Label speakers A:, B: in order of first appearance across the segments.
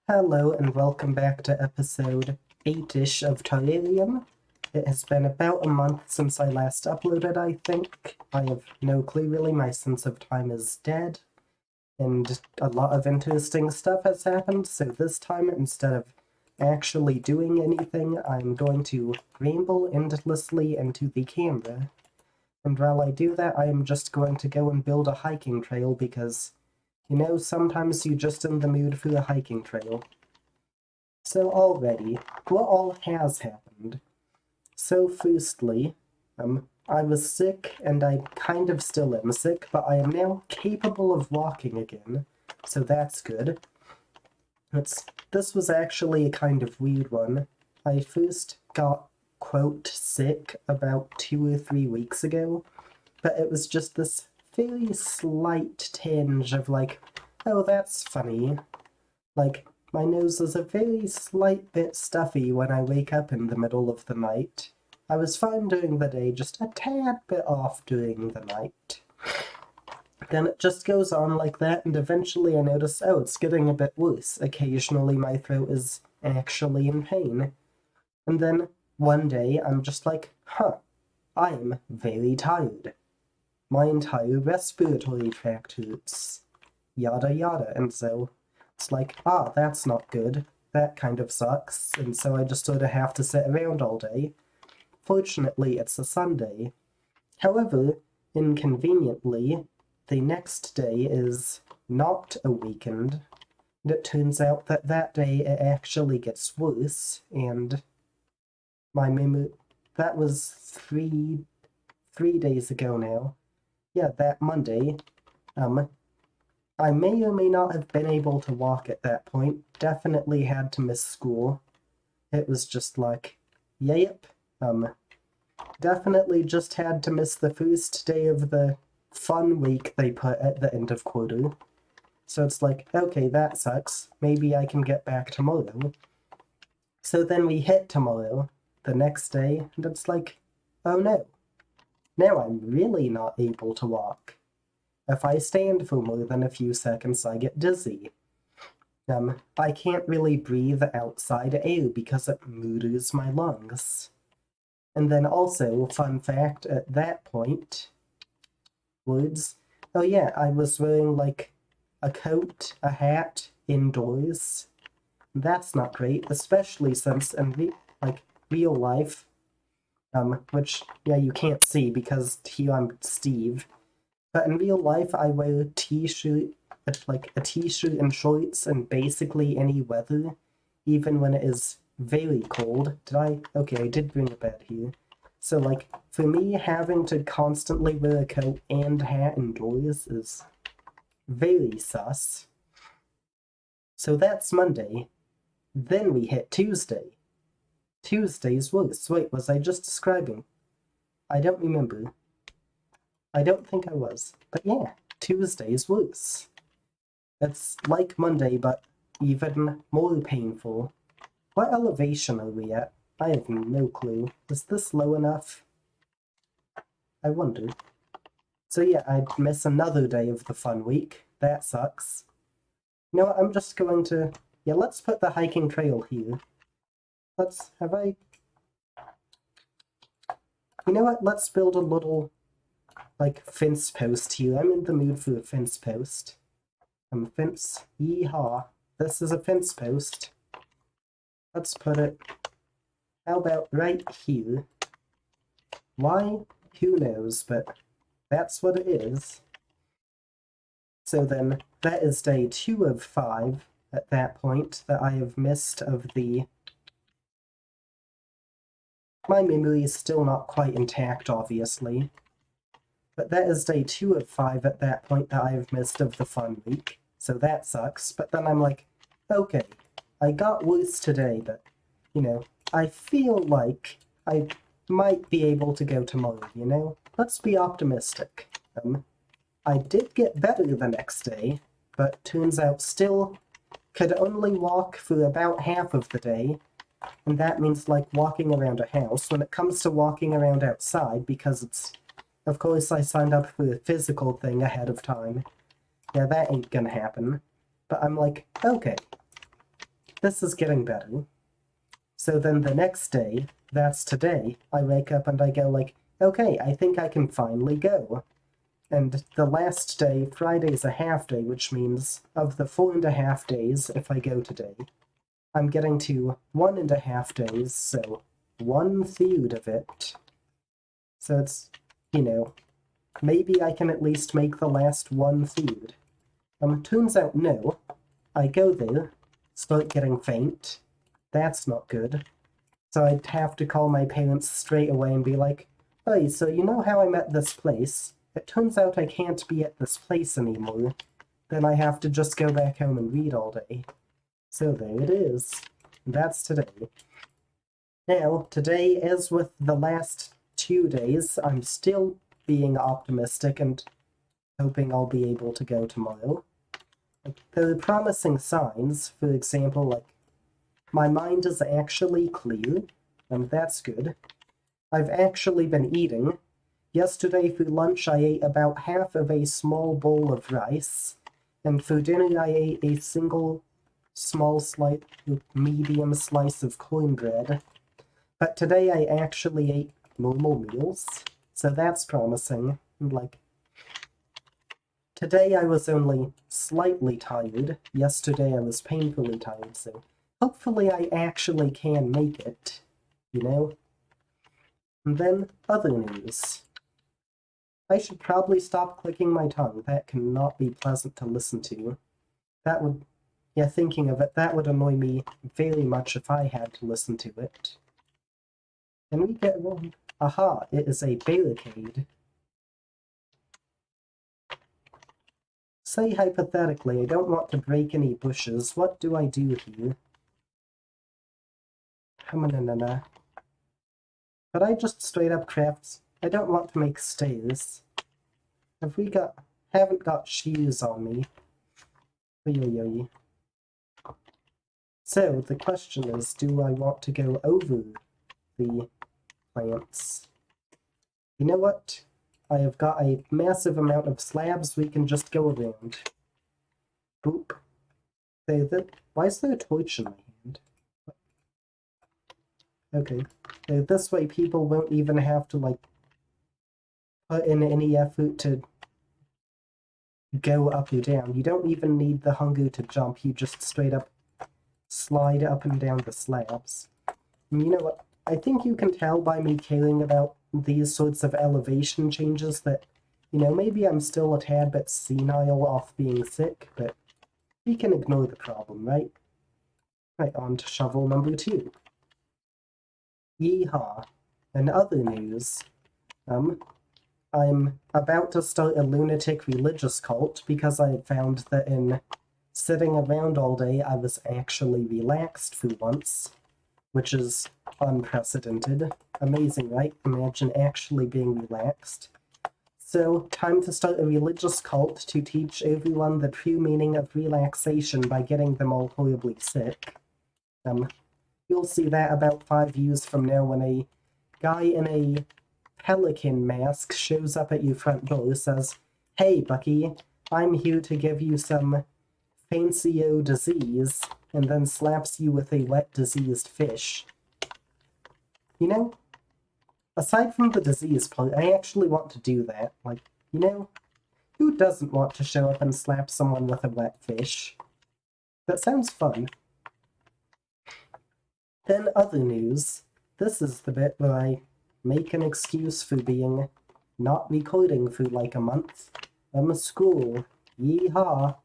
A: Hello and welcome back to episode 8-ish of Terrarium. It has been about a month since I last uploaded, I think. I have no clue really, my sense of time is dead. And a lot of interesting stuff has happened, so this time, instead of actually doing anything, I'm going to ramble endlessly into the camera. And while I do that, I am just going to go and build a hiking trail because, sometimes you're just in the mood for a hiking trail. So already, what all has happened? So firstly, I was sick, and I kind of still am sick, but I am now capable of walking again, so that's good. This was actually a kind of weird one. I first got, quote, sick about 2 or 3 weeks ago, but it was just this very slight tinge of like, oh, that's funny. Like, my nose is a very slight bit stuffy when I wake up in the middle of the night. I was fine during the day, just a tad bit off during the night. Then it just goes on like that, and eventually I notice, oh, it's getting a bit worse. Occasionally my throat is actually in pain. And then one day I'm just like, I'm very tired. My entire respiratory tract hurts. Yada yada, and so it's like, that's not good. That kind of sucks, and so I just sort of have to sit around all day. Fortunately, it's a Sunday. However, inconveniently, the next day is not a weekend, and it turns out that that day it actually gets worse, and my memory... That was three days ago now. Yeah, that Monday. I may or may not have been able to walk at that point. Definitely had to miss school. It was just like, yep. Definitely just had to miss the first day of the fun week they put at the end of quarter. So it's like, okay, that sucks. Maybe I can get back tomorrow. So then we hit tomorrow, the next day, and it's like, oh no. Now I'm really not able to walk. If I stand for more than a few seconds, I get dizzy. I can't really breathe outside air because it murders my lungs. And then also, fun fact, at that point, words, oh yeah, I was wearing like a coat, a hat, indoors. That's not great, especially since in real life, which, yeah, you can't see because here I'm Steve. But in real life, I wear a t-shirt and shorts in basically any weather, even when it is very cold. Okay, I did bring a bed here. So, like, for me, having to constantly wear a coat and hat indoors is very sus. So that's Monday. Then we hit Tuesday. Tuesday's worse. Wait, was I just describing? I don't remember. I don't think I was. But yeah, Tuesday's worse. It's like Monday, but even more painful. What elevation are we at? I have no clue. Is this low enough? I wonder. So yeah, I'd miss another day of the fun week. That sucks. You know what, I'm just going to... Yeah, let's put the hiking trail here. You know what, let's build a little, fence post here. I'm in the mood for a fence post. Fence. Yeehaw. This is a fence post. Let's put it... How about right here? Why? Who knows, but that's what it is. So then, that is day 2 of 5 at that point that I have missed of the... My memory is still not quite intact, obviously. But that is day 2 of 5 at that point that I have missed of the fun week. So that sucks. But then I'm like, okay, I got worse today, but, I feel like I might be able to go tomorrow, Let's be optimistic. I did get better the next day, but turns out still could only walk for about half of the day, and that means like walking around a house. When it comes to walking around outside, because it's... Of course I signed up for a physical thing ahead of time. Yeah, that ain't gonna happen. But I'm like, okay. this is getting better. So then the next day, that's today, I wake up and I go like, okay, I think I can finally go. And the last day, Friday's a half day, which means of the 4.5 days, if I go today, I'm getting to 1.5 days, so 1/3 of it. So it's, maybe I can at least make the last 1/3. Turns out no. I go there, start getting faint. That's not good. So I'd have to call my parents straight away and be like, hey, so you know how I'm at this place? It turns out I can't be at this place anymore. Then I have to just go back home and read all day. So there it is. That's today. Now, today, as with the last 2 days, I'm still being optimistic and hoping I'll be able to go tomorrow. There are promising signs, for example, like, my mind is actually clear, and that's good. I've actually been eating. Yesterday for lunch I ate about half of a small bowl of rice, and for dinner I ate a single small slice, medium slice of cornbread. But today I actually ate normal meals, so that's promising. Like, today I was only slightly tired. Yesterday I was painfully tired, so hopefully I actually can make it, And then other news. I should probably stop clicking my tongue. That cannot be pleasant to listen to. That would, thinking of it, that would annoy me very much if I had to listen to it. Can we get one? Aha, it is a barricade. Say hypothetically, I don't want to break any bushes. What do I do here? But I just straight up craft. I don't want to make stairs. Haven't got shoes on me. Oy. So the question is, do I want to go over the plants? You know what? I have got a massive amount of slabs we can just go around. Boop. Why is there a torch in my hand? Okay. This way people won't even have to, put in any effort to go up or down. You don't even need the hunger to jump, you just straight up slide up and down the slabs. And you know what? I think you can tell by me caring about these sorts of elevation changes that, maybe I'm still a tad bit senile off being sick, but we can ignore the problem, right? Right, on to shovel number 2. Yeehaw. In other news, I'm about to start a lunatic religious cult because I found that in sitting around all day I was actually relaxed for once, which is unprecedented. Amazing, right? Imagine actually being relaxed. So, time to start a religious cult to teach everyone the true meaning of relaxation by getting them all horribly sick. You'll see that about 5 years from now when a guy in a pelican mask shows up at your front door, says, "Hey, Bucky, I'm here to give you some fancy-o disease," and then slaps you with a wet, diseased fish. Aside from the disease part, I actually want to do that. Who doesn't want to show up and slap someone with a wet fish? That sounds fun. Then other news. This is the bit where I make an excuse for being not recording for a month. School. Yeehaw.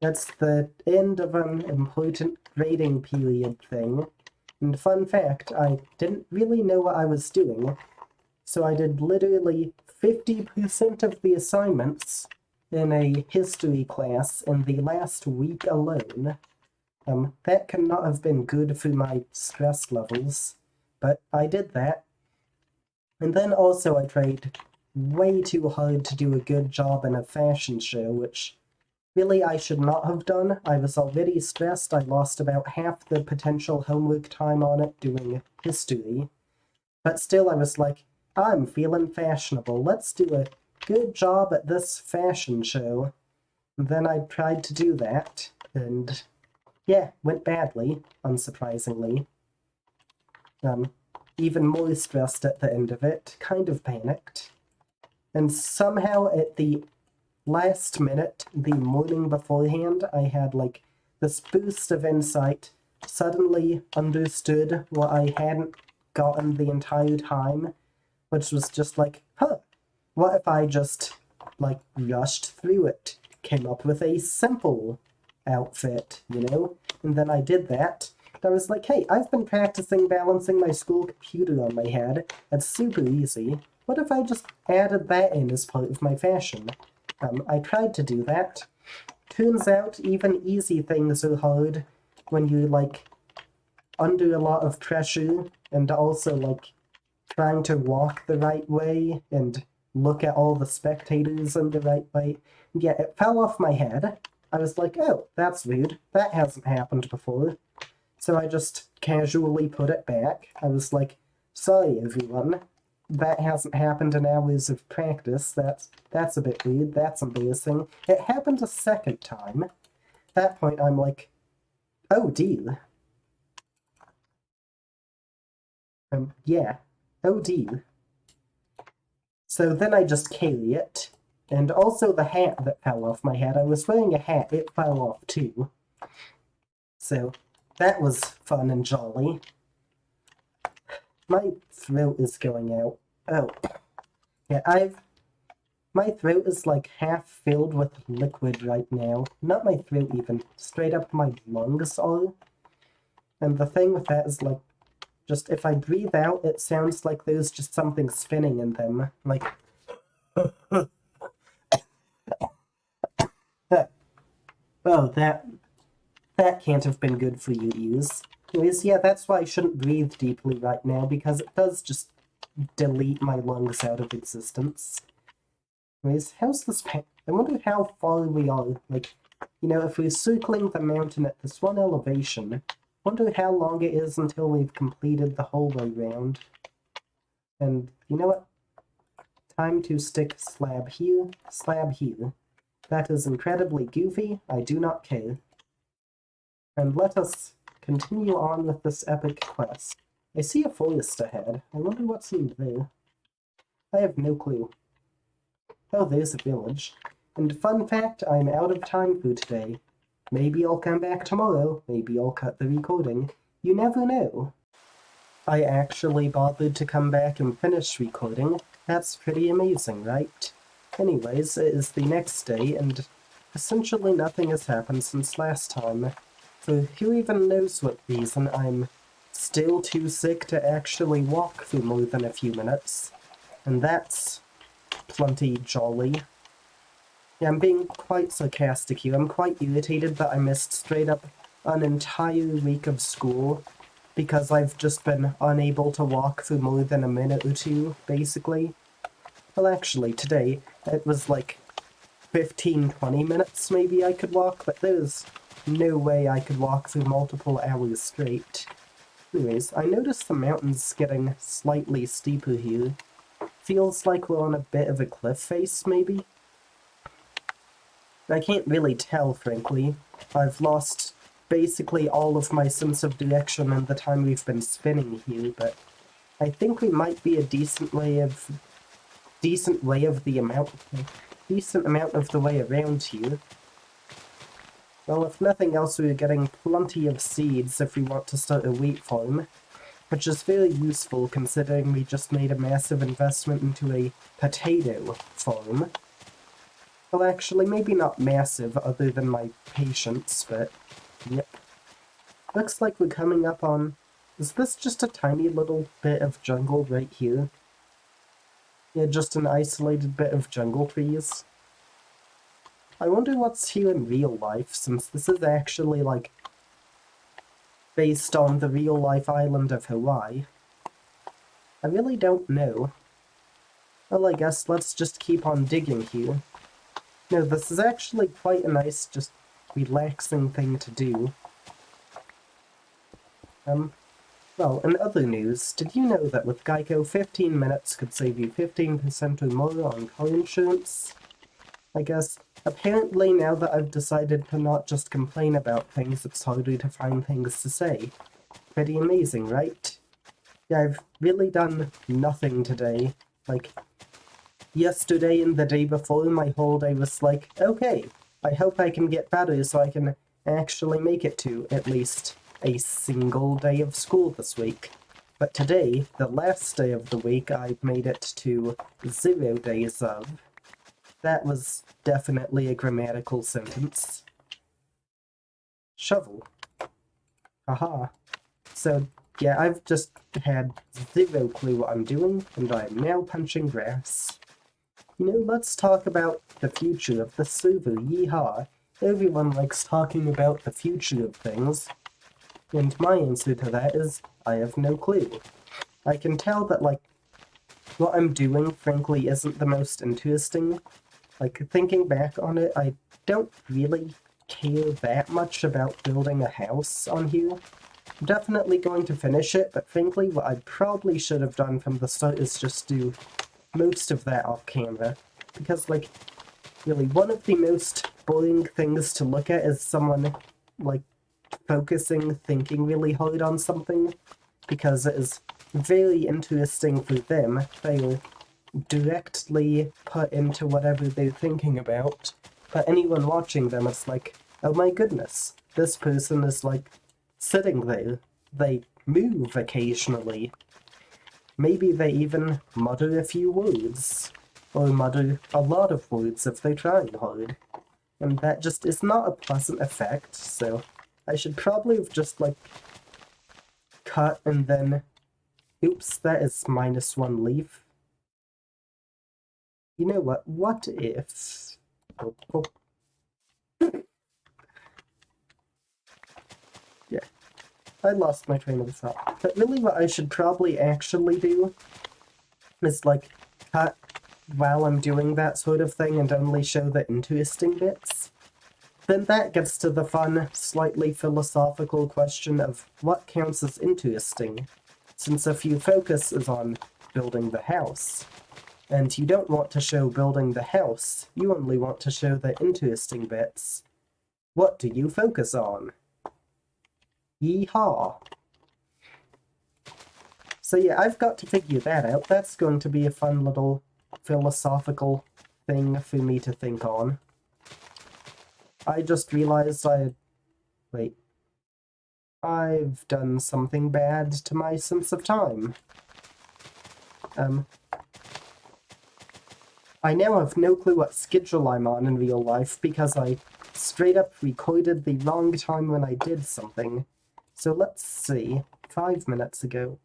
A: That's the end of an important grading period thing. And fun fact, I didn't really know what I was doing, so I did literally 50% of the assignments in a history class in the last week alone. That cannot have been good for my stress levels, but I did that. And then also I tried way too hard to do a good job in a fashion show, which really I should not have done. I was already stressed. I lost about half the potential homework time on it doing history. But still I was like, I'm feeling fashionable. Let's do a good job at this fashion show. And then I tried to do that, and Yeah, went badly, unsurprisingly. Even more stressed at the end of it, kind of panicked. And somehow at the last minute, the morning beforehand, I had like this boost of insight, suddenly understood what I hadn't gotten the entire time, which was just like, huh, what if I just like rushed through it, came up with a simple outfit, you know? And then I did that. I was like, hey, I've been practicing balancing my school computer on my head. It's super easy. What if I just added that in as part of my fashion? I tried to do that. Turns out even easy things are hard when you like under a lot of pressure and also like trying to walk the right way and look at all the spectators in the right way. Yeah, it fell off my head. I was like, oh, that's weird. That hasn't happened before. So I just casually put it back. I was like, sorry everyone, that hasn't happened in hours of practice. That's a bit weird. That's embarrassing. It happened a second time. At that point, I'm like, oh dear. Yeah. Oh dear. So then I just carry it. And also the hat that fell off my head. I was wearing a hat, it fell off too. So that was fun and jolly. My throat is going out. Oh. Yeah, my throat is like half filled with liquid right now. Not my throat even. Straight up my lungs are. And the thing with that is like, just if I breathe out, it sounds like there's just something spinning in them. Like, oh, that can't have been good for your ears. Anyways, yeah, that's why I shouldn't breathe deeply right now, because it does just delete my lungs out of existence. Anyways, how's this I wonder how far we are. Like, you know, if we're circling the mountain at this one elevation, wonder how long it is until we've completed the whole way round. And you know what? Time to stick slab here, slab here. That is incredibly goofy, I do not care. And let us continue on with this epic quest. I see a forest ahead. I wonder what's in there. I have no clue. Oh, there's a village. And fun fact, I'm out of time for today. Maybe I'll come back tomorrow. Maybe I'll cut the recording. You never know. I actually bothered to come back and finish recording. That's pretty amazing, right? Anyways, it is the next day, and essentially nothing has happened since last time. For who even knows what reason, I'm still too sick to actually walk for more than a few minutes. And that's plenty jolly. Yeah, I'm being quite sarcastic here. I'm quite irritated that I missed straight up an entire week of school because I've just been unable to walk for more than a minute or two, basically. Well, actually, today, it was like 15-20 minutes maybe I could walk, but there's no way I could walk for multiple hours straight. Anyways, I noticed the mountain's getting slightly steeper here. Feels like we're on a bit of a cliff face, maybe? I can't really tell, frankly. I've lost basically all of my sense of direction in the time we've been spinning here, but I think we might be a decent amount of the way around here. Well, if nothing else, we're getting plenty of seeds if we want to start a wheat farm, which is very useful considering we just made a massive investment into a potato farm. Well, actually, maybe not massive, other than my patience, but yep. Looks like we're coming up on... Is this just a tiny little bit of jungle right here? Yeah, just an isolated bit of jungle trees. I wonder what's here in real life, since this is actually, like, based on the real-life island of Hawaii. I really don't know. Well, I guess let's just keep on digging here. No, this is actually quite a nice, just relaxing thing to do. Well, in other news, did you know that with Geico, 15 minutes could save you 15% or more on car insurance? I guess Apparently, now that I've decided to not just complain about things, it's harder to find things to say. Pretty amazing, right? Yeah, I've really done nothing today. Like, yesterday and the day before, my whole day was like, okay, I hope I can get better so I can actually make it to at least a single day of school this week. But today, the last day of the week, I've made it to 0 days of. That was definitely a grammatical sentence. Shovel. Haha. So, yeah, I've just had 0 clue what I'm doing, and I'm now punching grass. You know, let's talk about the future of the server, yeehaw. Everyone likes talking about the future of things, and my answer to that is, I have no clue. I can tell that, like, what I'm doing, frankly, isn't the most interesting. Like, thinking back on it, I don't really care that much about building a house on here. I'm definitely going to finish it, but frankly, what I probably should have done from the start is just do most of that off camera. Because, like, really, one of the most boring things to look at is someone, like, focusing, thinking really hard on something, because it is very interesting for them. They are directly put into whatever they're thinking about, but anyone watching them is like, oh my goodness, this person is, like, sitting there. They move occasionally. Maybe they even mutter a few words, or mutter a lot of words if they're trying hard. And that just is not a pleasant effect, so I should probably have just, like, cut and then... Oops, that is -1 leaf. You know what if... Oh, oh. Yeah, I lost my train of thought. But really what I should probably actually do is, like, cut while I'm doing that sort of thing and only show the interesting bits. Then that gets to the fun, slightly philosophical question of what counts as interesting, since if your focus is on building the house, and you don't want to show building the house, you only want to show the interesting bits. What do you focus on? Yeehaw! So yeah, I've got to figure that out. That's going to be a fun little philosophical thing for me to think on. I just realized wait. I've done something bad to my sense of time. I now have no clue what schedule I'm on in real life because I straight up recorded the wrong time when I did something. So let's see. 5 minutes ago.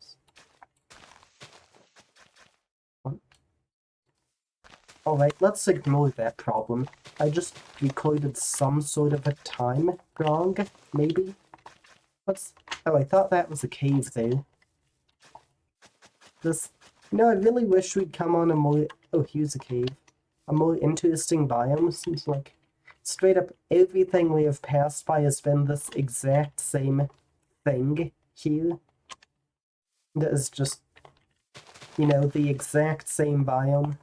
A: Alright, let's ignore that problem. I just recorded some sort of a time wrong, maybe? Oh, I thought that was a cave there. I really wish we'd come on a more... Oh, here's a cave. A more interesting biome. Seems like straight up everything we have passed by has been this exact same thing here. That is just, the exact same biome.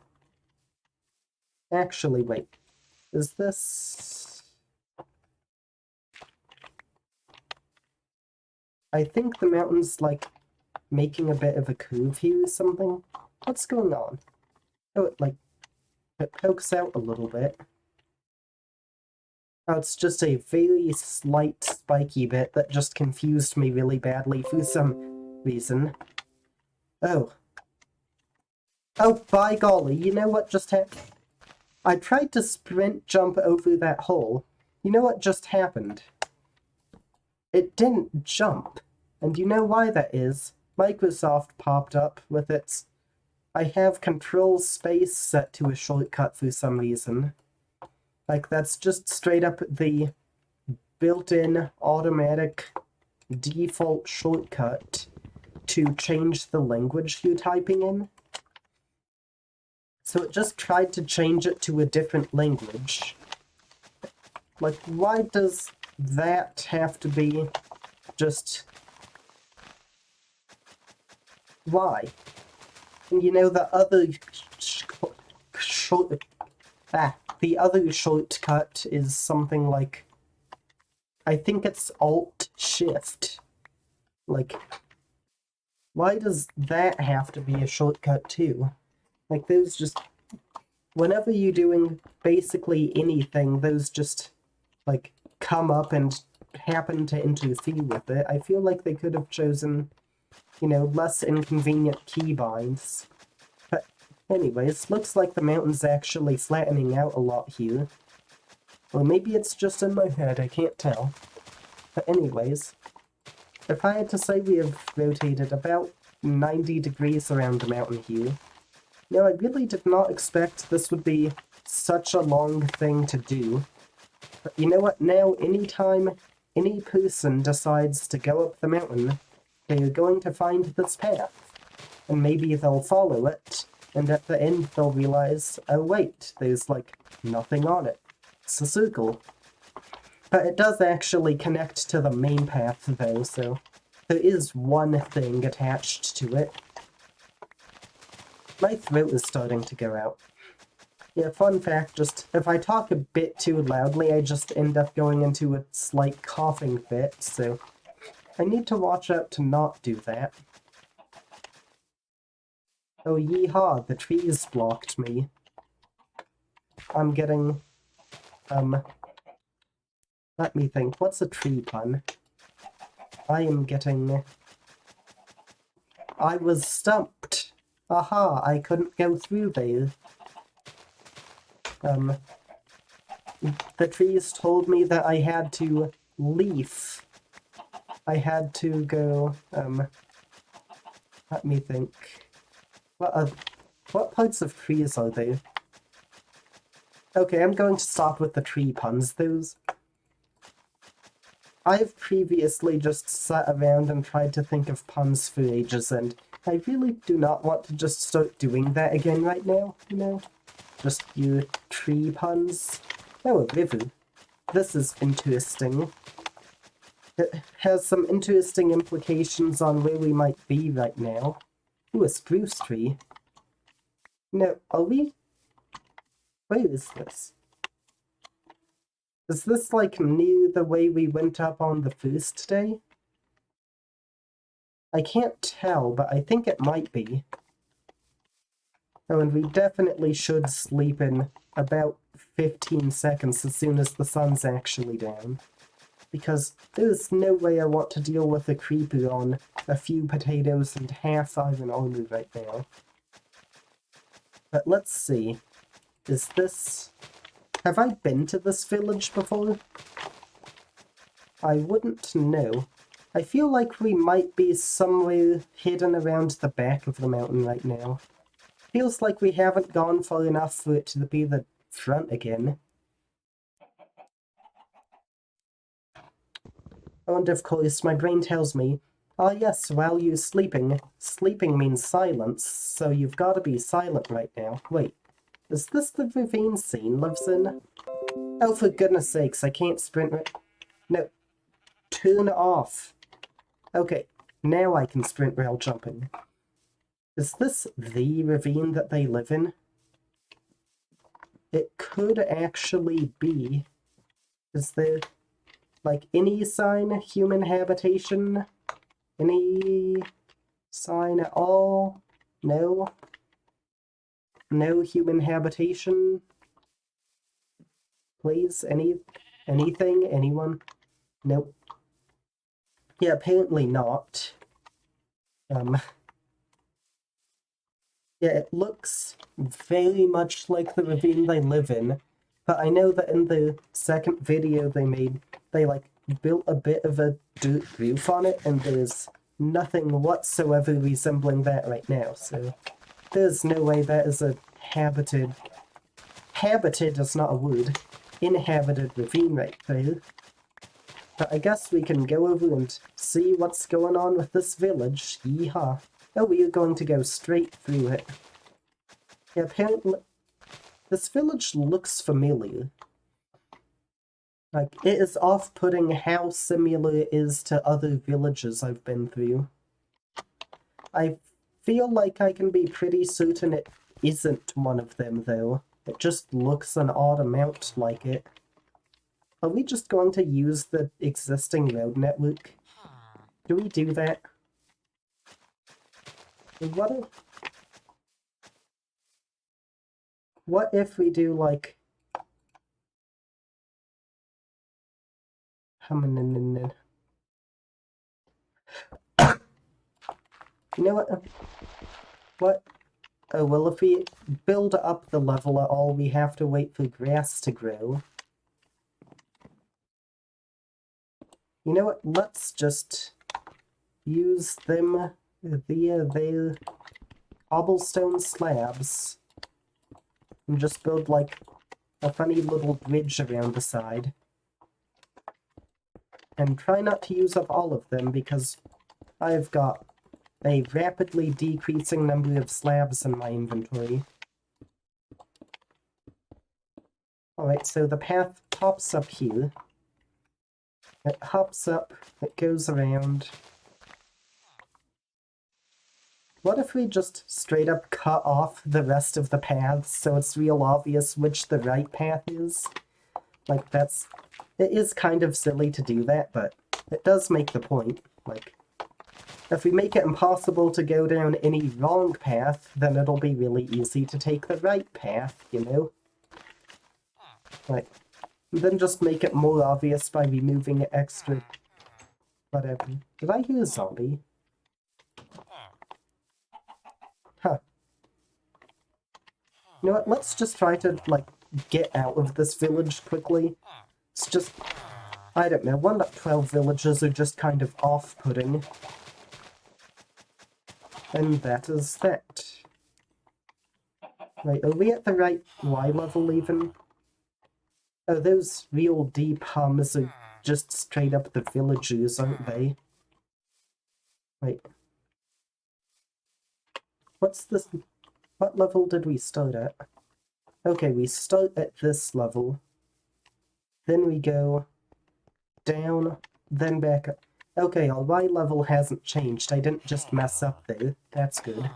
A: Actually, wait. Is this... I think the mountain's, like, making a bit of a curve here or something. What's going on? Oh, it pokes out a little bit. Oh, it's just a very slight spiky bit that just confused me really badly for some reason. Oh. Oh, by golly, you know what just happened? I tried to sprint jump over that hole. You know what just happened? It didn't jump. And you know why that is? Microsoft popped up with its... I have control space set to a shortcut for some reason. Like, that's just straight up the built-in automatic default shortcut to change the language you're typing in. So it just tried to change it to a different language. Like, why does that have to be just... Why? And the other short... the other shortcut is something like, I think it's Alt-Shift. Like, why does that have to be a shortcut too? Like, those just... Whenever you're doing basically anything, those just, like, come up and happen to interfere with it. I feel like they could have chosen, you know, less inconvenient keybinds. But anyways, looks like the mountain's actually flattening out a lot here. Or maybe it's just in my head, I can't tell. But anyways, if I had to say, we have rotated about 90 degrees around the mountain here. Now, I really did not expect this would be such a long thing to do. But you know what? Now, anytime any person decides to go up the mountain, they're going to find this path. And maybe they'll follow it, and at the end they'll realize, oh wait, there's like nothing on it. It's a circle. But it does actually connect to the main path though, so there is one thing attached to it. My throat is starting to go out. Yeah, fun fact, just if I talk a bit too loudly, I just end up going into a slight coughing fit, so I need to watch out to not do that. Oh, yeehaw, the trees blocked me. I'm getting, let me think, what's a tree pun? I am getting... I was stumped! Aha, I couldn't go through there. The trees told me that I had to leaf. I had to go, let me think. What parts of trees are there? Okay, I'm going to stop with the tree puns. I've previously just sat around and tried to think of puns for ages, and I really do not want to just start doing that again right now, you know? Just you tree puns. Oh, a river. This is interesting. It has some interesting implications on where we might be right now. Ooh, a spruce tree. No, are we? Where is this? Is this like near the way we went up on the first day? I can't tell, but I think it might be. Oh, and we definitely should sleep in about 15 seconds as soon as the sun's actually down. Because there's no way I want to deal with a creeper on a few potatoes and half iron armor right now. But let's see. Is this... Have I been to this village before? I wouldn't know. I feel like we might be somewhere hidden around the back of the mountain right now. Feels like we haven't gone far enough for it to be the front again. And of course, my brain tells me, ah yes, while you're sleeping, sleeping means silence, so you've got to be silent right now. Wait, is this the ravine scene lives in? Oh, for goodness sakes, I can't sprint right... No, turn off. Okay, now I can sprint rail jumping. Is this the ravine that they live in? It could actually be. Is there, like, any sign of human habitation? Any sign at all? No? No human habitation? Please? Anything? Anyone? Nope. Yeah, apparently not. Yeah, it looks very much like the ravine they live in, but I know that in the second video they made, they like built a bit of a dirt roof on it, and there's nothing whatsoever resembling that right now, so there's no way that is a habited is not a word, inhabited ravine right there. But I guess we can go over and see what's going on with this village. Yeehaw. Oh, we are going to go straight through it. Yeah, apparently... This village looks familiar. Like, it is off-putting how similar it is to other villages I've been through. I feel like I can be pretty certain it isn't one of them, though. It just looks an odd amount like it. Are we just going to use the existing road network? Do we do that? What if we do like... You know what? What? Oh, well, if we build up the level at all, we have to wait for grass to grow. You know what? Let's just use them via their cobblestone slabs and just build like a funny little bridge around the side. And try not to use up all of them because I've got a rapidly decreasing number of slabs in my inventory. Alright, so the path pops up here. It hops up, it goes around. What if we just straight up cut off the rest of the paths so it's real obvious which the right path is? Like, it is kind of silly to do that, but it does make the point. Like, if we make it impossible to go down any wrong path, then it'll be really easy to take the right path, you know? Like, then just make it more obvious by removing extra... whatever. Did I hear a zombie? Huh. You know what, let's just try to, like, get out of this village quickly. It's just... I don't know, 1.12 villages are just kind of off-putting. And that is that. Right, are we at the right Y level even? Oh, those real deep hums are just straight up the villagers, aren't they? Wait. What's this? What level did we start at? Okay, we start at this level. Then we go down, then back up. Okay, our Y level hasn't changed. I didn't just mess up there. That's good.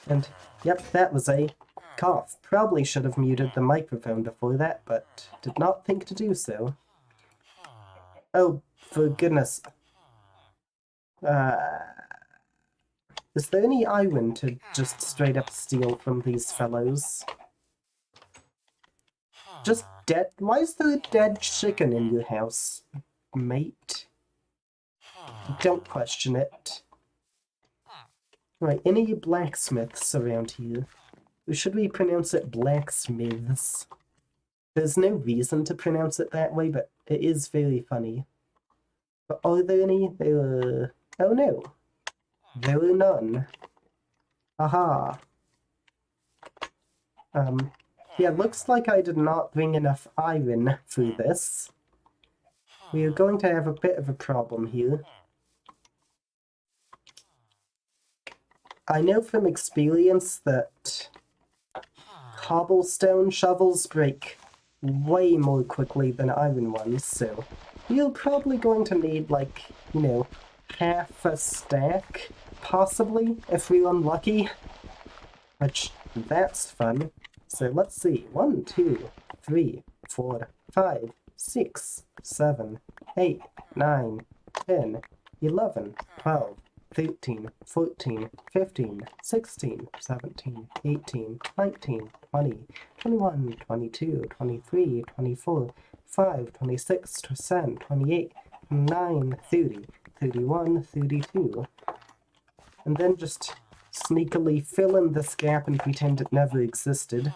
A: And, yep, that was a cough. Probably should have muted the microphone before that, but did not think to do so. Oh, for goodness. Is there any iron to just straight up steal from these fellows? Just dead? Why is there a dead chicken in your house, mate? Don't question it. Right, any blacksmiths around here? Or should we pronounce it blacksmiths? There's no reason to pronounce it that way, but it is very funny. But are there any? Oh no. There are none. Aha. Yeah, looks like I did not bring enough iron for this. We are going to have a bit of a problem here. I know from experience that cobblestone shovels break way more quickly than iron ones, so we're probably going to need, like, you know, half a stack, possibly, if we're unlucky. Which, that's fun. So let's see. 1, 2, 3, 4, 5, 6, 7, 8, 9, 10, 11, 12, 13, 14, 15, 16, 17, 18, 19, 20, 21, 22, 23, 24, 5, 26, 27, 28, 29, 30, 31, 32. And then just sneakily fill in this gap and pretend it never existed.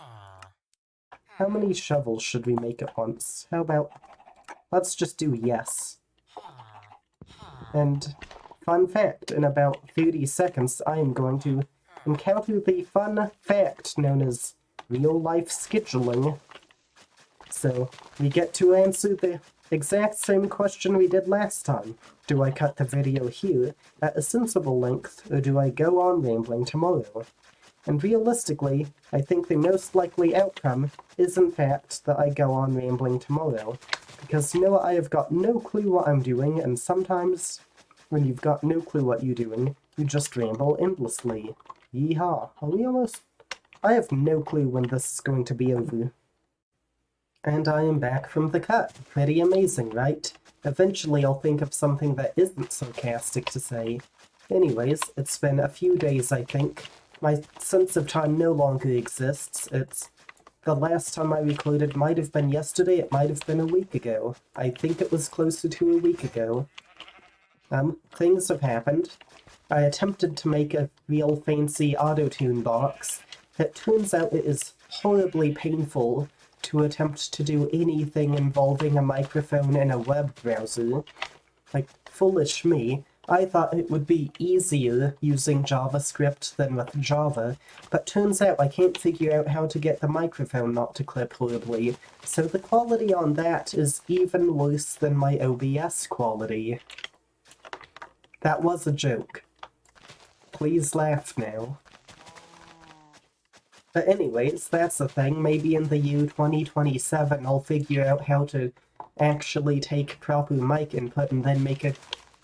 A: How many shovels should we make at once? How about... let's just do yes. And... fun fact, in about 30 seconds I am going to encounter the fun fact known as real-life scheduling. So, we get to answer the exact same question we did last time. Do I cut the video here at a sensible length, or do I go on rambling tomorrow? And realistically, I think the most likely outcome is in fact that I go on rambling tomorrow. Because you know what, I have got no clue what I'm doing, and sometimes when you've got no clue what you're doing, you just ramble endlessly. Yeehaw. Are we almost... I have no clue when this is going to be over. And I am back from the cut. Pretty amazing, right? Eventually I'll think of something that isn't sarcastic to say. Anyways, it's been a few days, I think. My sense of time no longer exists. The last time I recorded might have been yesterday, it might have been a week ago. I think it was closer to a week ago. Things have happened. I attempted to make a real fancy auto-tune box. It turns out it is horribly painful to attempt to do anything involving a microphone in a web browser. Like, foolish me. I thought it would be easier using JavaScript than with Java, but turns out I can't figure out how to get the microphone not to clip horribly, so the quality on that is even worse than my OBS quality. That was a joke. Please laugh now. But anyways, that's the thing. Maybe in the year 2027 I'll figure out how to actually take proper mic input and then make a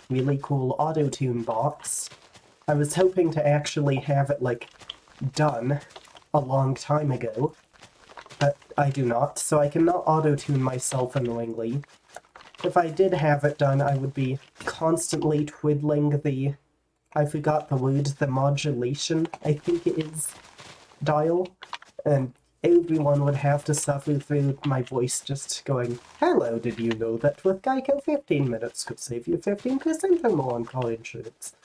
A: really cool auto-tune box. I was hoping to actually have it, like, done a long time ago, but I do not, so I cannot auto-tune myself annoyingly. If I did have it done, I would be constantly twiddling the... I forgot the word, the modulation, I think it is, dial, and everyone would have to suffer through my voice just going, "Hello, did you know that with Geico 15 minutes could save you 15% or more on car insurance?"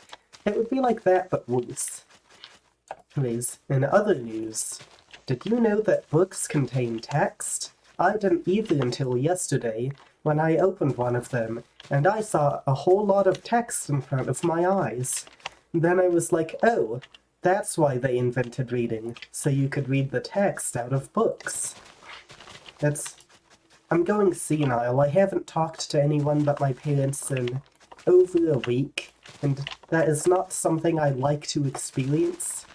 A: It would be like that, but worse. Anyways, in other news, did you know that books contain text? I didn't either until yesterday, when I opened one of them, and I saw a whole lot of text in front of my eyes. Then I was like, oh, that's why they invented reading, so you could read the text out of books. I'm going senile. I haven't talked to anyone but my parents in over a week, and that is not something I like to experience.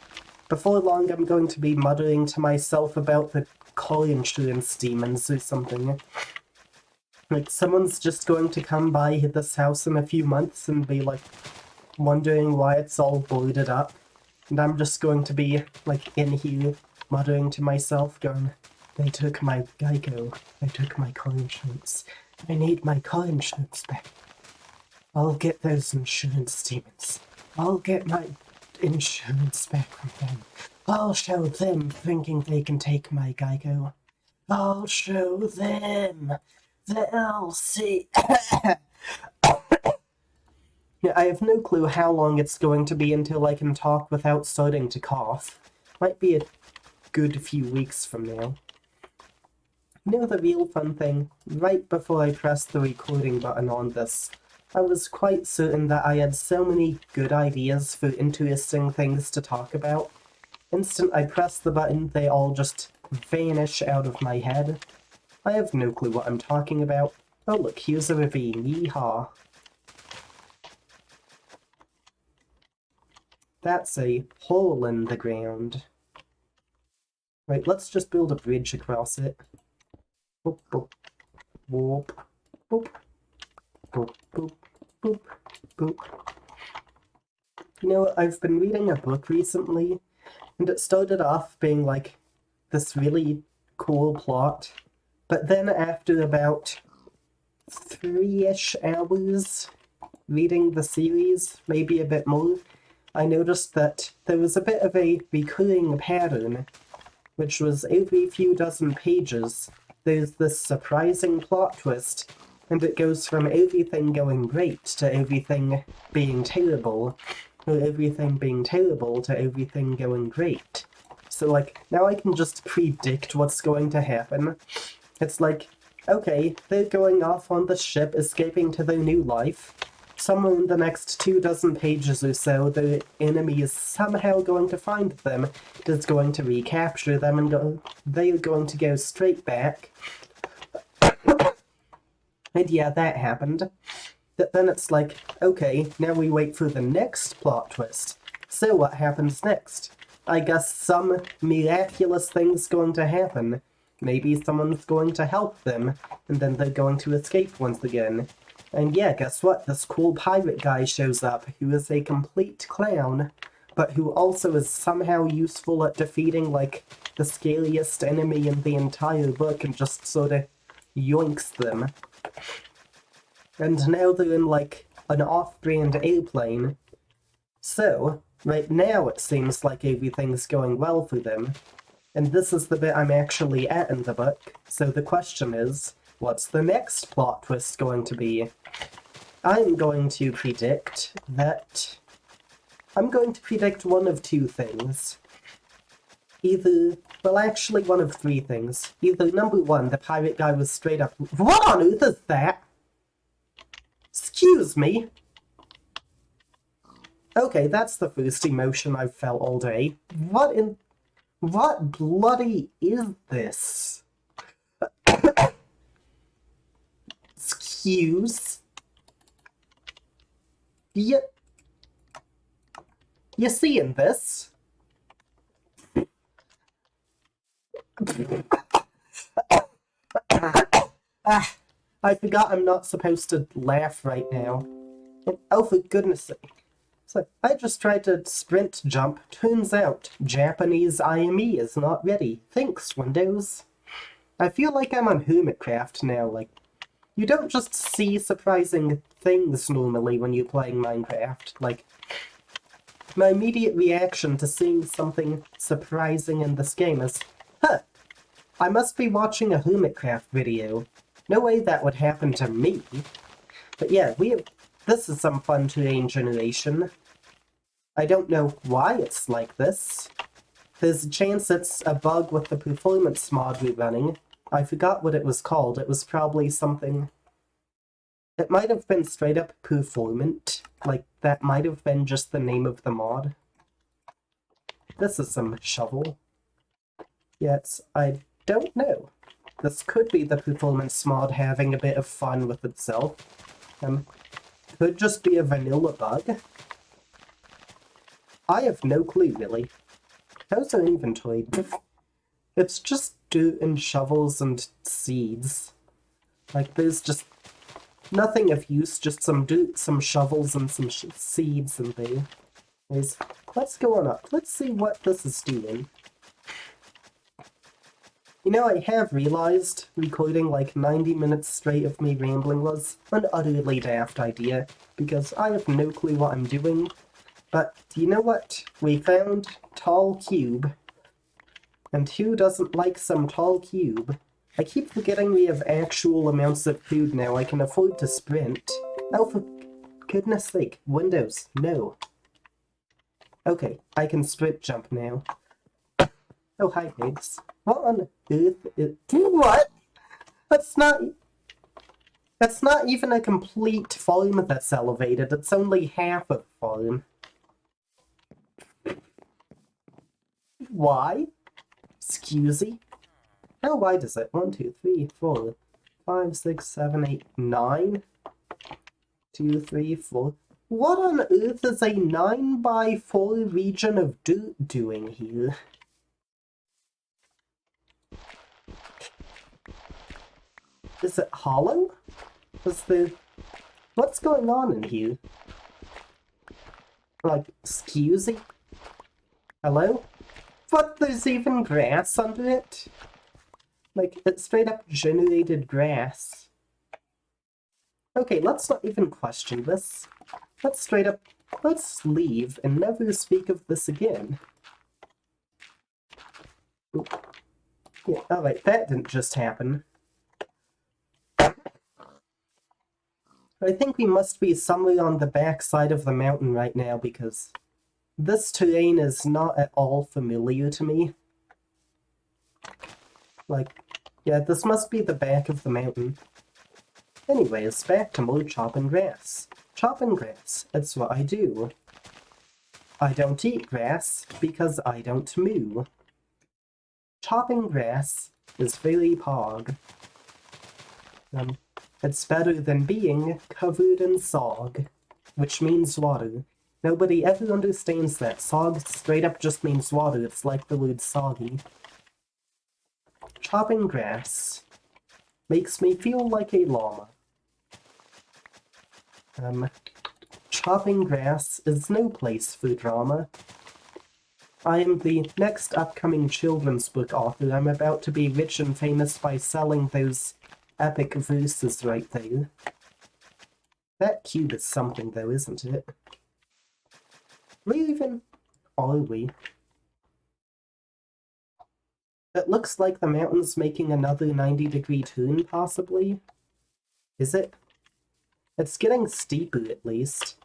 A: Before long, I'm going to be muttering to myself about the car insurance demons or something. Like, someone's just going to come by this house in a few months and be, like, wondering why it's all boarded up. And I'm just going to be, like, in here, muttering to myself, going, "They took my Geico. They took my car insurance. I need my car insurance back. I'll get those insurance demons. I'll get my insurance back from them. I'll show them thinking they can take my Geico. I'll show them. They'll see." Yeah, I have no clue how long it's going to be until I can talk without starting to cough. Might be a good few weeks from now. You know the real fun thing? Right before I pressed the recording button on this, I was quite certain that I had so many good ideas for interesting things to talk about. Instant I press the button, they all just vanish out of my head. I have no clue what I'm talking about. Oh look, here's a ravine, yeehaw. That's a hole in the ground. Right, let's just build a bridge across it. Boop, boop, boop, boop, boop, boop, boop, boop. You know, I've been reading a book recently, and it started off being like this really cool plot, but then after about 3-ish hours reading the series, maybe a bit more, I noticed that there was a bit of a recurring pattern, which was every few dozen pages, there's this surprising plot twist, and it goes from everything going great to everything being terrible, or everything being terrible to everything going great. So, like, now I can just predict what's going to happen. It's like, okay, they're going off on the ship, escaping to their new life. Somewhere in the next 24 pages or so, the enemy is somehow going to find them, is going to recapture them, and they're going to go straight back. And yeah, that happened. But then it's like, okay, now we wait for the next plot twist. So what happens next? I guess some miraculous thing's going to happen. Maybe someone's going to help them, and then they're going to escape once again. And yeah, guess what? This cool pirate guy shows up, who is a complete clown. but who also is somehow useful at defeating, like, the scariest enemy in the entire book and just sort of yoinks them. And now they're in, like, an off-brand airplane. So, right now it seems like everything's going well for them. And this is the bit I'm actually at in the book, so the question is, what's the next plot twist going to be? I'm going to predict one of two things. Well, actually one of three things. Either number one, the pirate guy was straight up, what on earth is that? Excuse me? Okay, that's the first emotion I've felt all day. What bloody is this? Excuse? You seeing this? I forgot I'm not supposed to laugh right now. Oh, for goodness sake. So, I just tried to sprint jump. Turns out, Japanese IME is not ready. Thanks, Windows. I feel like I'm on Hermitcraft now, like, you don't just see surprising things normally when you're playing Minecraft. Like, my immediate reaction to seeing something surprising in this game is, huh, I must be watching a Hermitcraft video. No way that would happen to me. But yeah, this is some fun terrain generation. I don't know why it's like this. There's a chance it's a bug with the performance mod we're running. I forgot what it was called. It was probably something... It might have been straight up performant. Like, that might have been just the name of the mod. This is some shovel. Yes, I don't know. This could be the performance mod having a bit of fun with itself. Could just be a vanilla bug. I have no clue, really. How's our inventory? It's just dirt and shovels and seeds. Like, there's just nothing of use, just some dirt, some shovels, and some seeds in there. Anyways, let's go on up. Let's see what this is doing. You know, I have realized recording like 90 minutes straight of me rambling was an utterly daft idea, because I have no clue what I'm doing. But do you know what? We found tall cube. And who doesn't like some tall cube? I keep forgetting we have actual amounts of food now. I can afford to sprint. Oh, for goodness sake. Windows, no. Okay, I can sprint jump now. Oh, hi, pigs. What on earth is... What? That's not even a complete farm that's elevated. It's only half a farm. Why? Excusey? How wide is it? 1, 2, 3, 4, 5, 6, 7, 8, 9? 2, 3, 4. What on earth is a 9x4 region of dirt doing here? Is it hollow? What's going on in here? Like, excusey? Hello? What, there's even grass under it? Like, it straight up generated grass. Okay, let's not even question this. Let's leave and never speak of this again. Ooh. Yeah, alright, that didn't just happen. I think we must be somewhere on the back side of the mountain right now, because this terrain is not at all familiar to me. Like, yeah, this must be the back of the mountain. Anyways, back to more chopping grass. Chopping grass, it's what I do. I don't eat grass, because I don't moo. Chopping grass is very pog. It's better than being covered in sog, which means water. Nobody ever understands that. Sog straight up just means water. It's like the word soggy. Chopping grass makes me feel like a llama. Chopping grass is no place for drama. I am the next upcoming children's book author. I'm about to be rich and famous by selling those epic verses right there. That cube is something, though, isn't it? Where even are we? It looks like the mountain's making another 90-degree turn, possibly. Is it? It's getting steeper, at least.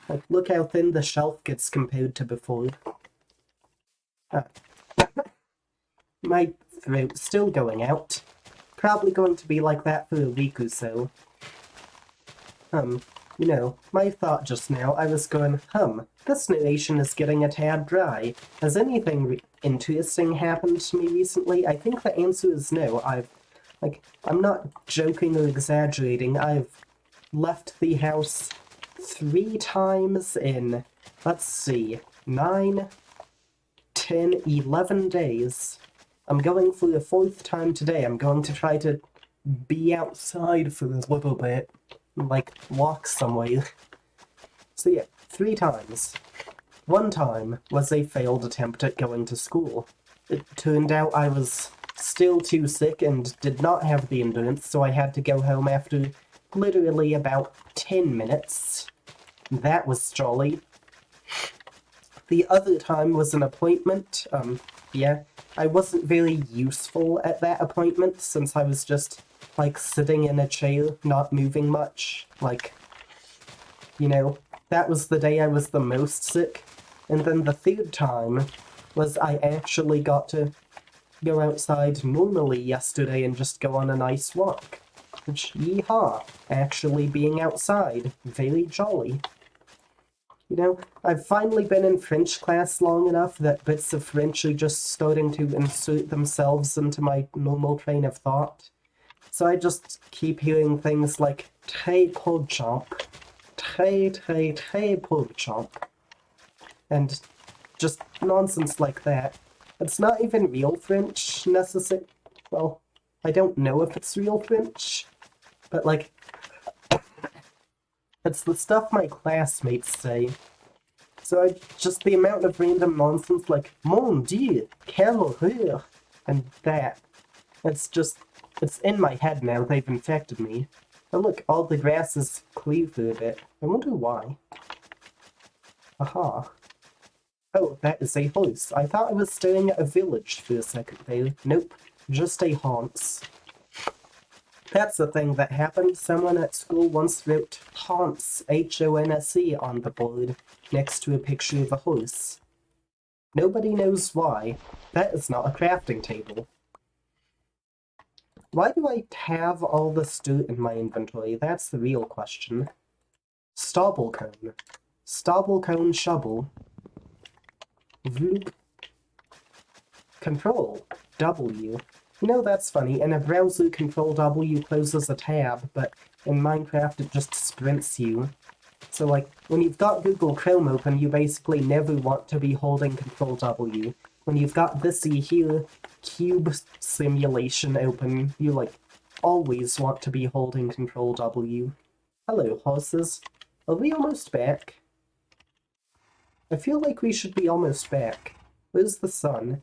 A: Like, look how thin the shelf gets compared to before. My throat's still going out. Probably going to be like that for a week or so. You know, my thought just now, I was going, this narration is getting a tad dry. Has anything interesting happened to me recently? I think the answer is no. I'm not joking or exaggerating. I've left the house 3 times in, let's see, 9, 10, 11 days. I'm going for the 4th time today. I'm going to try to be outside for a little bit. Like, walk somewhere. So yeah, 3 times. 1 time was a failed attempt at going to school. It turned out I was still too sick and did not have the endurance, so I had to go home after literally about 10 minutes. That was jolly. The other time was an appointment. Yeah, I wasn't very useful at that appointment since I was just like sitting in a chair, not moving much. Like, you know, that was the day I was the most sick. And then the 3rd time was I actually got to go outside normally yesterday and just go on a nice walk. Which, yeehaw, actually being outside, very jolly. You know, I've finally been in French class long enough that bits of French are just starting to insert themselves into my normal train of thought. So I just keep hearing things like très peu très peu and just nonsense like that. It's not even real French, necessarily. Well, I don't know if it's real French, but like, it's the stuff my classmates say. So just the amount of random nonsense like, mon dieu, quelle horreur, and that. It's in my head now, they've infected me. Oh look, all the grass is clear for a bit. I wonder why. Aha. Oh, that is a horse. I thought I was staring at a village for a second there. Nope, just a haunts. That's the thing that happened. Someone at school once wrote haunts, H-O-N-S-E, on the board, next to a picture of a horse. Nobody knows why. That is not a crafting table. Why do I have all this dirt in my inventory? That's the real question. Stobble cone. Stobble cone shovel. Vloop. Control. W. You know, that's funny. In a browser, Control W closes a tab, but in Minecraft it just sprints you. So, like, when you've got Google Chrome open, you basically never want to be holding Control W. When you've got this here, cube simulation open, you, like, always want to be holding Control W. Hello, horses. Are we almost back? I feel like we should be almost back. Where's the sun?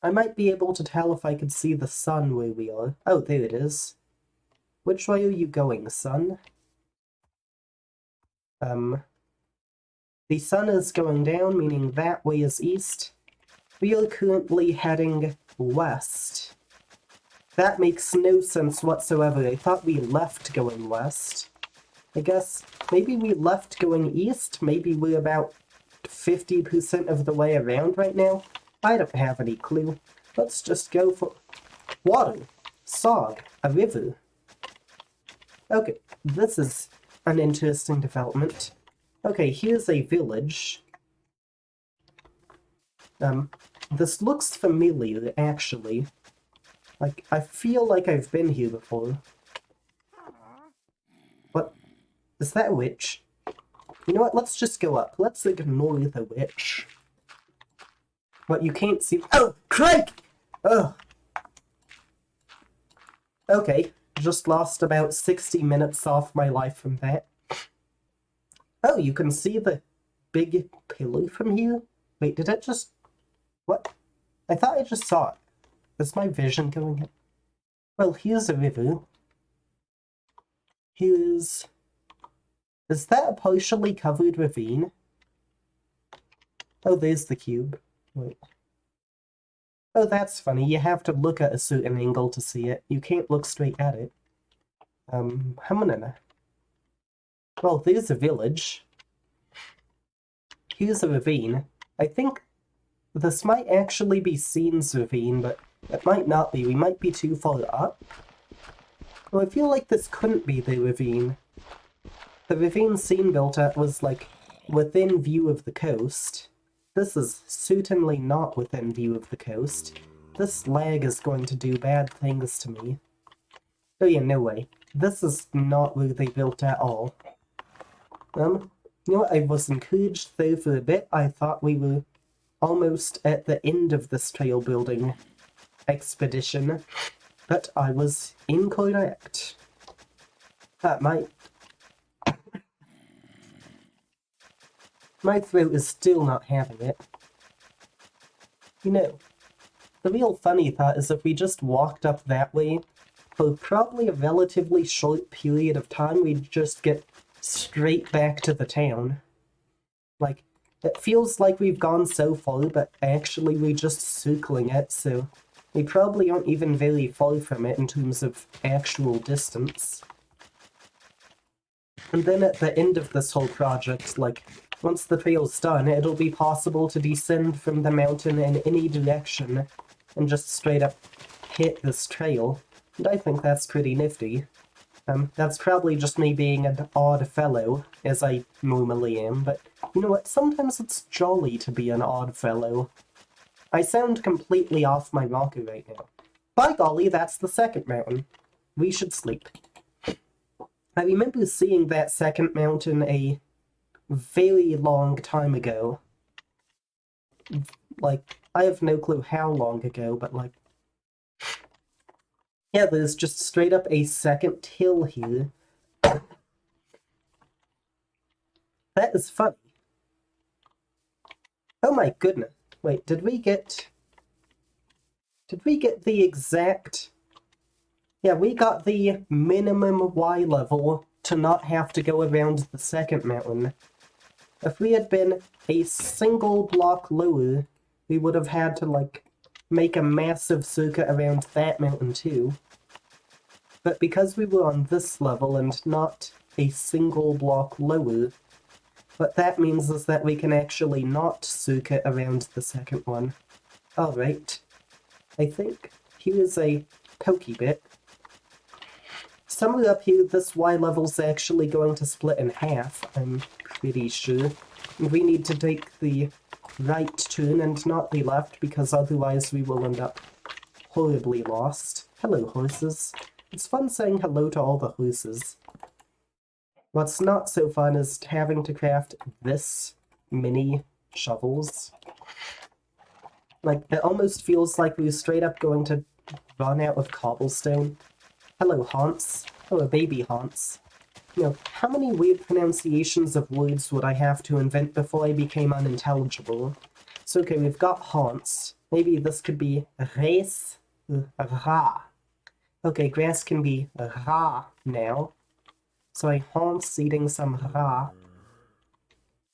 A: I might be able to tell if I could see the sun where we are. Oh, there it is. Which way are you going, sun? The sun is going down, meaning that way is east. We are currently heading west. That makes no sense whatsoever. I thought we left going west. I guess maybe we left going east. Maybe we're about 50% of the way around right now. I don't have any clue. Let's just go for water, sog, a river. Okay, this is an interesting development. Okay, here's a village. This looks familiar, actually. Like, I feel like I've been here before. What? Is that a witch? You know what, let's just go up. Let's ignore the witch. What, you can't see— Oh! Craig! Oh! Okay, just lost about 60 minutes off my life from that. Oh, you can see the big pillar from here? Wait, did it just... What? I thought I just saw it. Is my vision going in? Well, here's a river. Here's... Is that a partially covered ravine? Oh, there's the cube. Wait. Oh, that's funny. You have to look at a certain angle to see it. You can't look straight at it. Well, there's a village. Here's a ravine. I think this might actually be Scene's ravine, but it might not be. We might be too far up. Well, I feel like this couldn't be the ravine. The ravine Scene built at was, like, within view of the coast. This is certainly not within view of the coast. This lag is going to do bad things to me. Oh yeah, no way. This is not where they built at all. You know what, I was encouraged though for a bit. I thought we were almost at the end of this trail building expedition, but I was incorrect. My throat is still not having it. You know, the real funny thought is if we just walked up that way, for probably a relatively short period of time, we'd just get straight back to the town. Like, it feels like we've gone so far, but actually we're just circling it, so we probably aren't even very far from it in terms of actual distance. And then at the end of this whole project, like, once the trail's done, it'll be possible to descend from the mountain in any direction and just straight up hit this trail. And I think that's pretty nifty. That's probably just me being an odd fellow, as I normally am, but you know what, sometimes it's jolly to be an odd fellow. I sound completely off my rocker right now. By golly, that's the second mountain. We should sleep. I remember seeing that second mountain a very long time ago. Like, I have no clue how long ago, but like... Yeah, there's just straight up a second hill here. That is funny. Oh my goodness. Wait, did we get the exact... Yeah, we got the minimum Y level to not have to go around the second mountain. If we had been a single block lower, we would have had to, like, make a massive circuit around that mountain too. But because we were on this level and not a single block lower, what that means is that we can actually not circuit around the second one. Alright. I think here's a pokey bit. Somewhere up here, this Y level's actually going to split in half, I'm pretty sure. We need to take the right turn and not the left, because otherwise we will end up horribly lost. Hello, horses. It's fun saying hello to all the horses. What's not so fun is having to craft this many shovels. Like, it almost feels like we're straight up going to run out of cobblestone. Hello, Haunts. Oh, a baby Haunts. You know, how many weird pronunciations of words would I have to invent before I became unintelligible? So, okay, we've got Haunts. Maybe this could be res, ra. Okay, grass can be ra now. So I Haunts eating some ra.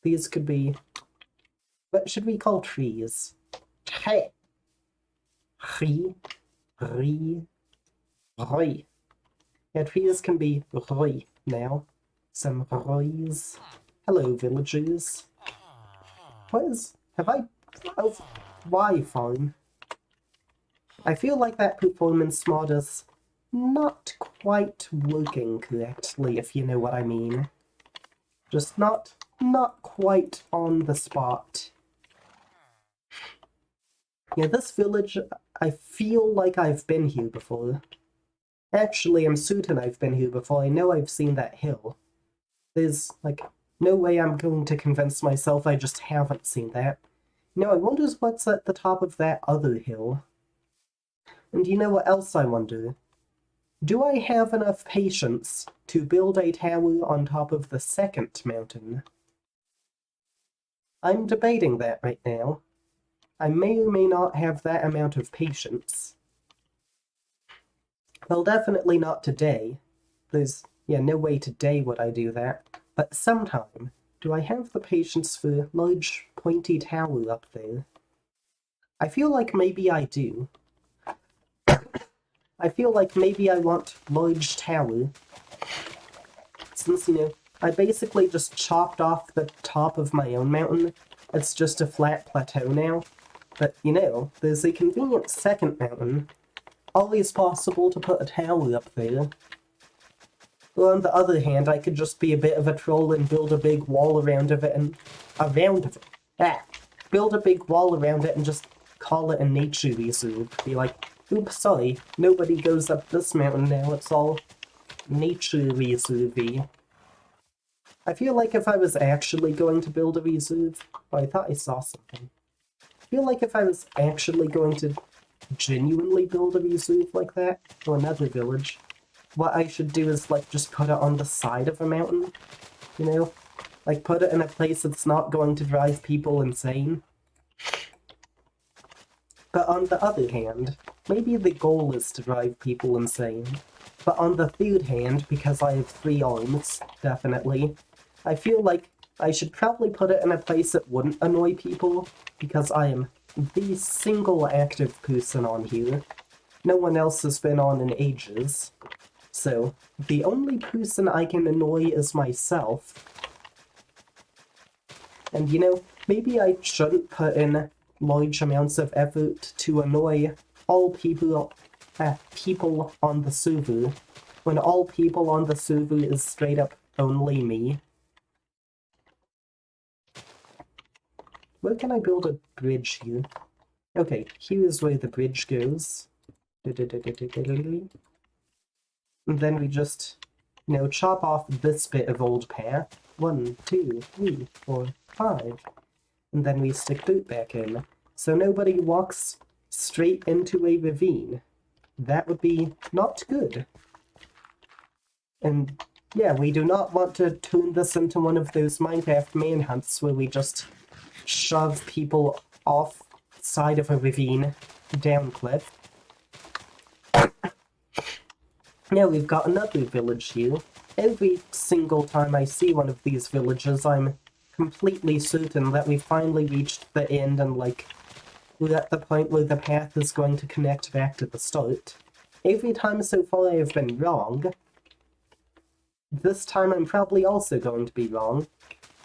A: These could be... What should we call trees? Tre. Ri. Ri. Roi. Yeah, trees can be roi now. Some rois. Hello, villagers. What is... Have I... Oh, why farm? I feel like that performance mod is not quite working correctly, if you know what I mean. Just not quite on the spot. Yeah, this village, I feel like I've been here before. Actually, I'm certain I've been here before. I know I've seen that hill. There's, like, no way I'm going to convince myself I just haven't seen that. You know, I wonder what's at the top of that other hill. And you know what else I wonder? Do I have enough patience to build a tower on top of the second mountain? I'm debating that right now. I may or may not have that amount of patience. Well, definitely not today. There's, no way today would I do that. But sometime, do I have the patience for large, pointy tower up there? I feel like maybe I do. I feel like maybe I want large tower. Since, I basically just chopped off the top of my own mountain. It's just a flat plateau now. But, there's a convenient second mountain. Always possible to put a tower up there. Well, on the other hand, I could just be a bit of a troll and build a big wall around it and... Build a big wall around it and just call it a nature reserve. Be like, oops, sorry, nobody goes up this mountain now, it's all nature reserve-y. I feel like if I was actually going to build a reserve... Oh, I thought I saw something. I feel like if I was actually going to genuinely build a reserve like that, or another village, what I should do is, just put it on the side of a mountain, put it in a place that's not going to drive people insane. But on the other hand, maybe the goal is to drive people insane. But on the third hand, because I have 3 arms, definitely, I feel like I should probably put it in a place that wouldn't annoy people, because I am the single active person on here. No one else has been on in ages. So, the only person I can annoy is myself. And maybe I shouldn't put in large amounts of effort to annoy all people on the server, when all people on the server is straight up only me. Where can I build a bridge here? Okay, here's where the bridge goes. And then we just, chop off this bit of old path. 1, 2, 3, 4, 5. And then we stick dirt back in. So nobody walks straight into a ravine. That would be not good. And yeah, we do not want to turn this into one of those Minecraft manhunts where we just shove people off side of a ravine down cliff. Now we've got another village here. Every single time I see one of these villages, I'm completely certain that we've finally reached the end and, we're at the point where the path is going to connect back to the start. Every time so far I have been wrong. This time I'm probably also going to be wrong.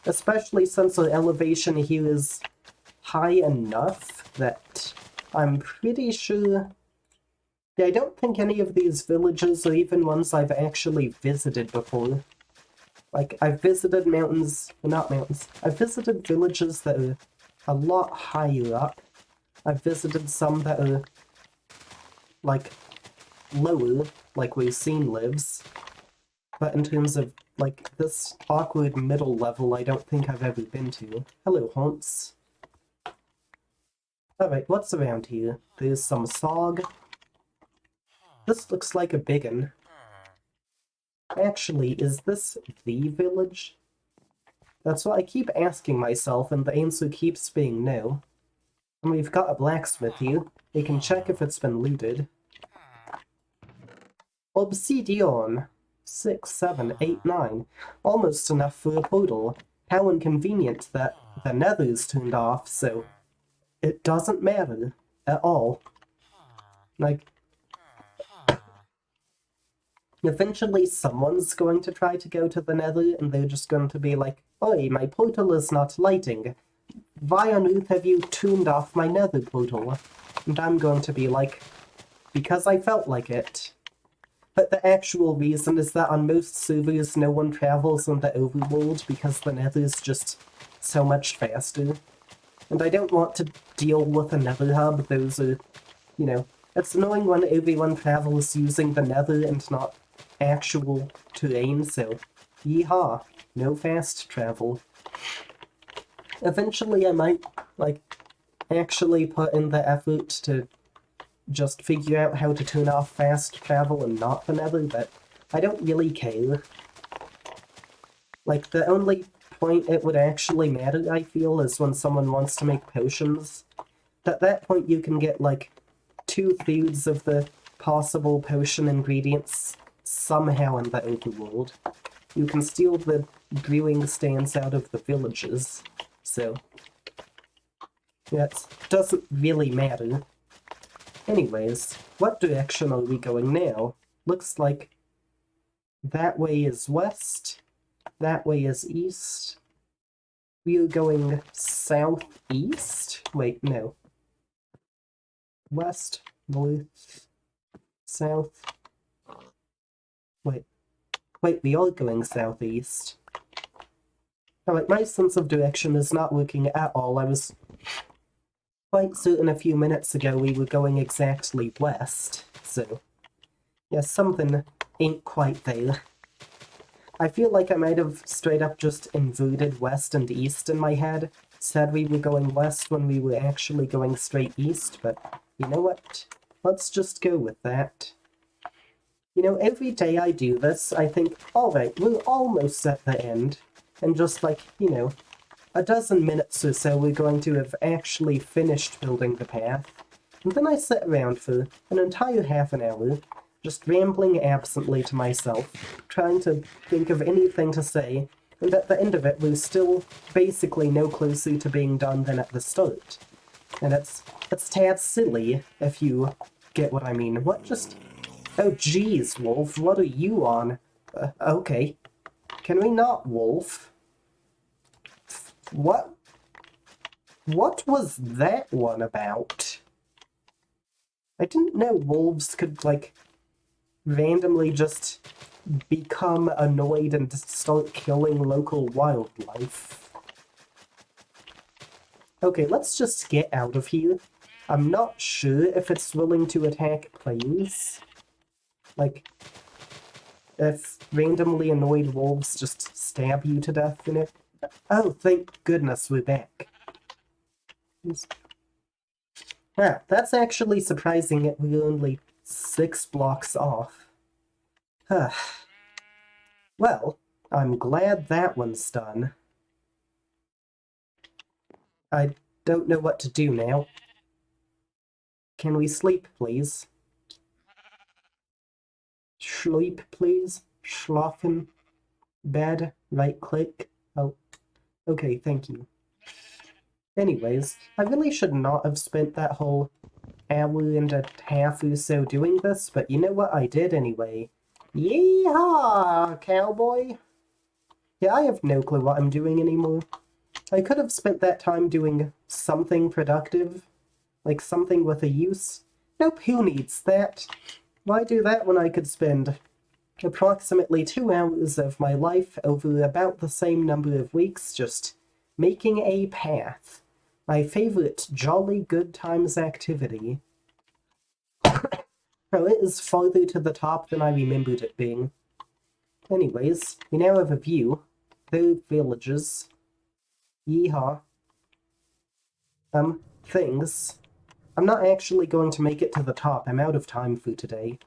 A: Especially since our elevation here is high enough that I'm pretty sure... Yeah, I don't think any of these villages are even ones I've actually visited before. I've visited mountains... Well, not mountains. I've visited villages that are a lot higher up. I've visited some that are, lower, where Scene lives. But in terms of, this awkward middle level, I don't think I've ever been to. Hello, haunts. Alright, what's around here? There's some sog. This looks like a biggin. Actually, is this the village? That's what I keep asking myself, and the answer keeps being no. And we've got a blacksmith here. We can check if it's been looted. Obsidian! 6, 7, 8, 9. Almost enough for a portal. How inconvenient that the nether's turned off, so it doesn't matter at all. Eventually someone's going to try to go to the nether, and they're just going to be like, "Oi, my portal is not lighting. Why on earth have you turned off my nether portal?" And I'm going to be like, "Because I felt like it." But the actual reason is that on most servers no one travels on the overworld because the nether's just so much faster. And I don't want to deal with a nether hub. Those are, it's annoying when everyone travels using the nether and not actual terrain, so yeehaw, no fast travel. Eventually I might, actually put in the effort to just figure out how to turn off fast travel and not the nether, but I don't really care. The only point it would actually matter, I feel, is when someone wants to make potions. At that point, you can get, like, 2/3 of the possible potion ingredients somehow in the overworld. You can steal the brewing stands out of the villages, so yeah, it doesn't really matter. Anyways, what direction are we going now? Looks like that way is west, that way is east. We are going southeast? Wait, no. West, north, south. Wait, we are going southeast. Now, like, my sense of direction is not working at all. I was quite certain a few minutes ago we were going exactly west, so yeah, something ain't quite there. I feel like I might have straight up just inverted west and east in my head, said we were going west when we were actually going straight east, but you know what? Let's just go with that. You know, every day I do this, I think, alright, we're almost at the end, and just like, you know, a dozen minutes or so we're going to have actually finished building the path, and then I sit around for an entire half an hour, just rambling absently to myself, trying to think of anything to say, and at the end of it we're still basically no closer to being done than at the start. And it's tad silly, if you get what I mean. What just... Oh jeez, Wolf, what are you on? Okay. Can we not, Wolf? What was that one about? I didn't know wolves could, like, randomly just become annoyed and start killing local wildlife. Okay, let's just get out of here. I'm not sure if it's willing to attack players. Like, if randomly annoyed wolves just stab you to death in it. Oh, thank goodness we're back. Ah, that's actually surprising that we're only 6 blocks off. Well, I'm glad that one's done. I don't know what to do now. Can we sleep, please? Sleep, please? Schlafen? Bed? Right-click? Oh, okay, thank you. Anyways, I really should not have spent that whole hour and a half or so doing this, but you know what? I did anyway. Yeehaw, cowboy! Yeah, I have no clue what I'm doing anymore. I could have spent that time doing something productive, like something with a use. Nope, who needs that? Why do that when I could spend approximately 2 hours of my life over about the same number of weeks just making a path? My favorite jolly good times activity. Oh, it is farther to the top than I remembered it being. Anyways, we now have a view. Those villages. Yeehaw. Things. I'm not actually going to make it to the top. I'm out of time for today.